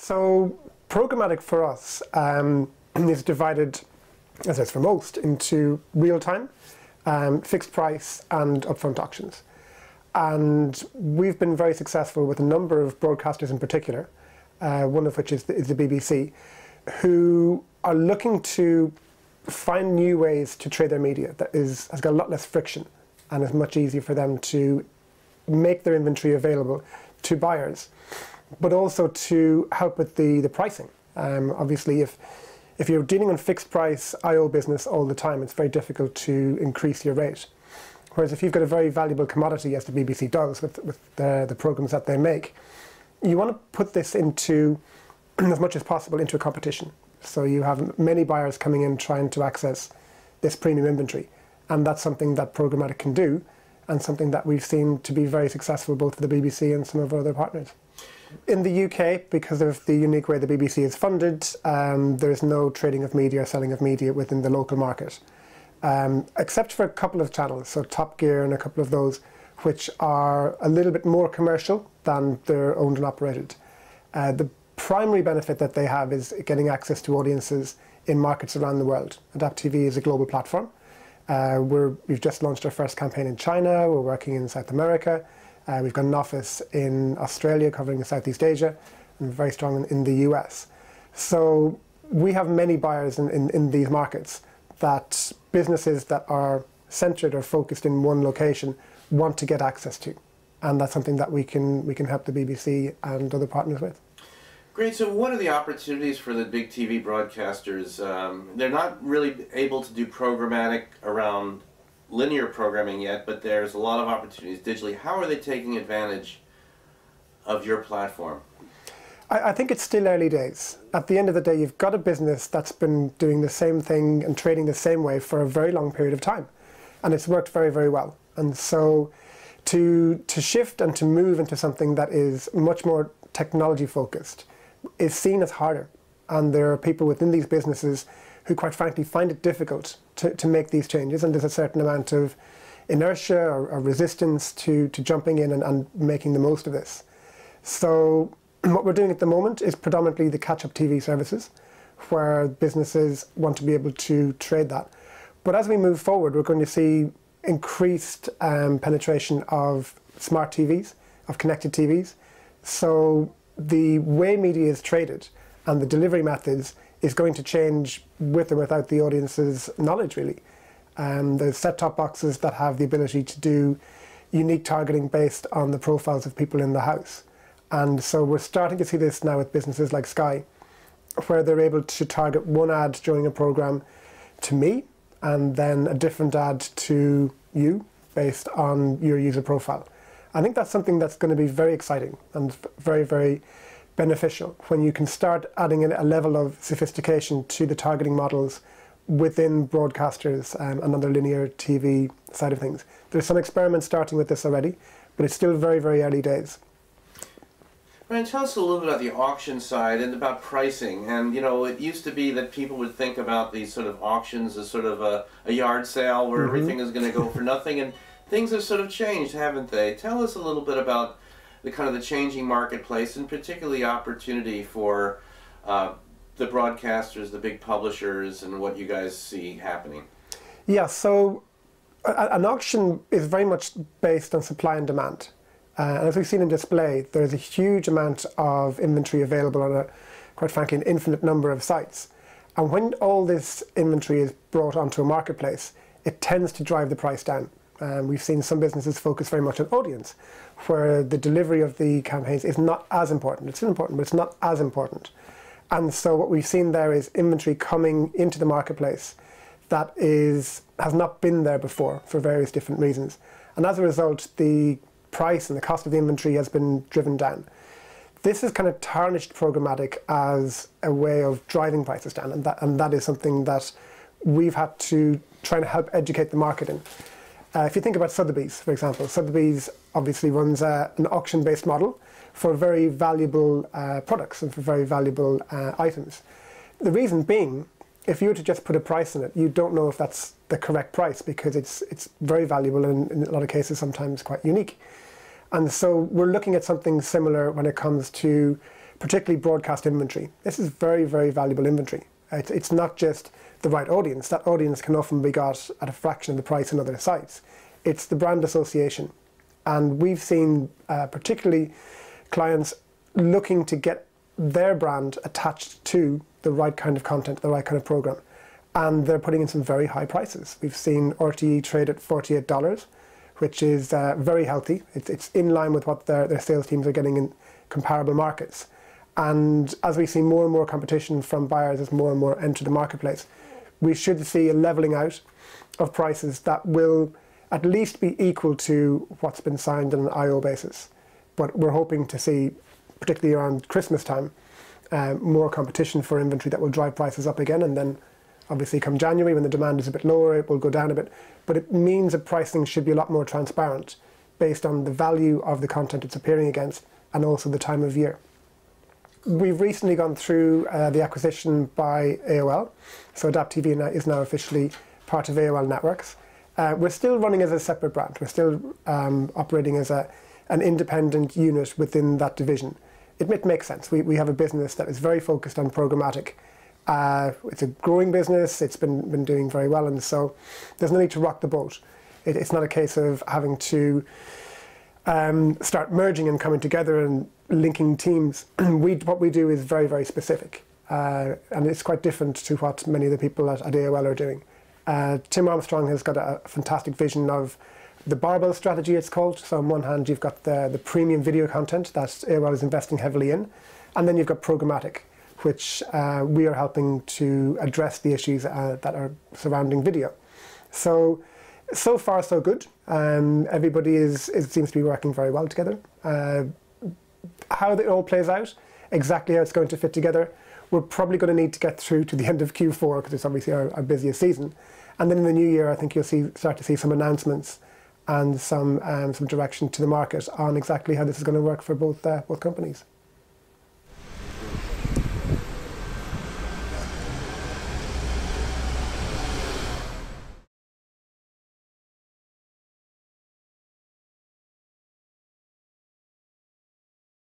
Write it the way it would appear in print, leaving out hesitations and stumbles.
So programmatic for us is divided, as it's for most, into real-time, fixed price and upfront auctions. And we've been very successful with a number of broadcasters in particular, one of which is the BBC, who are looking to find new ways to trade their media that has got a lot less friction and is much easier for them to make their inventory available to buyers, but also to help with the pricing. Obviously, if you're dealing on fixed price IO business all the time, it's very difficult to increase your rate. Whereas if you've got a very valuable commodity, as the BBC does with the programs that they make, you want to put this into, as much as possible, into a competition. So you have many buyers coming in trying to access this premium inventory. And that's something that programmatic can do, and something that we've seen to be very successful both for the BBC and some of our other partners. In the UK, because of the unique way the BBC is funded, there is no trading of media or selling of media within the local market. Except for a couple of channels, so Top Gear and a couple of those, which are a little bit more commercial than they're owned and operated. The primary benefit that they have is getting access to audiences in markets around the world. Adapt TV is a global platform. We've just launched our first campaign in China, we're working in South America, we've got an office in Australia covering Southeast Asia, and very strong in the US. So we have many buyers in these markets that businesses that are centred or focused in one location want to get access to. And that's something that we can help the BBC and other partners with. Great. So what are the opportunities for the big TV broadcasters? They're not really able to do programmatic around linear programming yet, but there's a lot of opportunities digitally. How are they taking advantage of your platform? I think it's still early days. At the end of the day, you've got a business that's been doing the same thing and trading the same way for a very long period of time. And it's worked very, very well. And so to shift and to move into something that is much more technology focused is seen as harder. And there are people within these businesses who quite frankly find it difficult to make these changes. And there's a certain amount of inertia or resistance to jumping in and making the most of this. So what we're doing at the moment is predominantly the catch-up TV services, where businesses want to be able to trade that. But as we move forward, we're going to see increased penetration of smart TVs, of connected TVs. So the way media is traded and the delivery methods is going to change with or without the audience's knowledge, really. There's set-top boxes that have the ability to do unique targeting based on the profiles of people in the house. And so we're starting to see this now with businesses like Sky, where they're able to target one ad during a program to me, and then a different ad to you based on your user profile. I think that's something that's going to be very exciting and very, very beneficial when you can start adding in a level of sophistication to the targeting models within broadcasters and on the linear TV side of things. There's some experiments starting with this already, but it's still very, very early days. Ryan, tell us a little bit about the auction side and about pricing. And, you know, it used to be that people would think about these sort of auctions as sort of a yard sale where everything is going to go for nothing. And things have sort of changed, haven't they? Tell us a little bit about the kind of the changing marketplace, and particularly opportunity for the broadcasters, the big publishers, and what you guys see happening. Yeah, so an auction is very much based on supply and demand. And as we've seen in display, there's a huge amount of inventory available on quite frankly, an infinite number of sites. And when all this inventory is brought onto a marketplace, it tends to drive the price down. We've seen some businesses focus very much on audience, where the delivery of the campaigns is not as important. It's still important, but it's not as important. And so what we've seen there is inventory coming into the marketplace that has not been there before for various different reasons. And as a result, the price and the cost of the inventory has been driven down. This has kind of tarnished programmatic as a way of driving prices down, and that is something that we've had to try and help educate the market in. If you think about Sotheby's, for example, Sotheby's obviously runs an auction-based model for very valuable products and for very valuable items. The reason being, if you were to just put a price on it, you don't know if that's the correct price because it's very valuable and in a lot of cases sometimes quite unique. And so we're looking at something similar when it comes to particularly broadcast inventory. This is very, very valuable inventory. It's not just the right audience. That audience can often be got at a fraction of the price in other sites. It's the brand association. And we've seen particularly clients looking to get their brand attached to the right kind of content, the right kind of program. And they're putting in some very high prices. We've seen RTE trade at $48, which is very healthy. It's in line with what their sales teams are getting in comparable markets. And as we see more and more competition from buyers as more and more enter the marketplace, we should see a leveling out of prices that will at least be equal to what's been signed on an IO basis. But we're hoping to see, particularly around Christmas time, more competition for inventory that will drive prices up again. And then obviously come January, when the demand is a bit lower, it will go down a bit. But it means that pricing should be a lot more transparent based on the value of the content it's appearing against and also the time of year. We've recently gone through the acquisition by AOL. So Adapt TV is now officially part of AOL Networks. We're still running as a separate brand. We're still operating as an independent unit within that division. It makes sense. We have a business that is very focused on programmatic. It's a growing business. It's been doing very well, and so there's no need to rock the boat. It's not a case of having to start merging and coming together and linking teams. What we do is very, very specific, and it's quite different to what many of the people at AOL are doing. Tim Armstrong has got a fantastic vision of the barbell strategy, it's called. So on one hand, you've got the premium video content that AOL is investing heavily in, and then you've got programmatic, which we are helping to address the issues that are surrounding video. So far, so good. Everybody seems to be working very well together. How it all plays out, exactly how it's going to fit together, we're probably going to need to get through to the end of Q4 because it's obviously our busiest season. And then in the new year, I think you'll start to see some announcements and some direction to the market on exactly how this is going to work for both companies.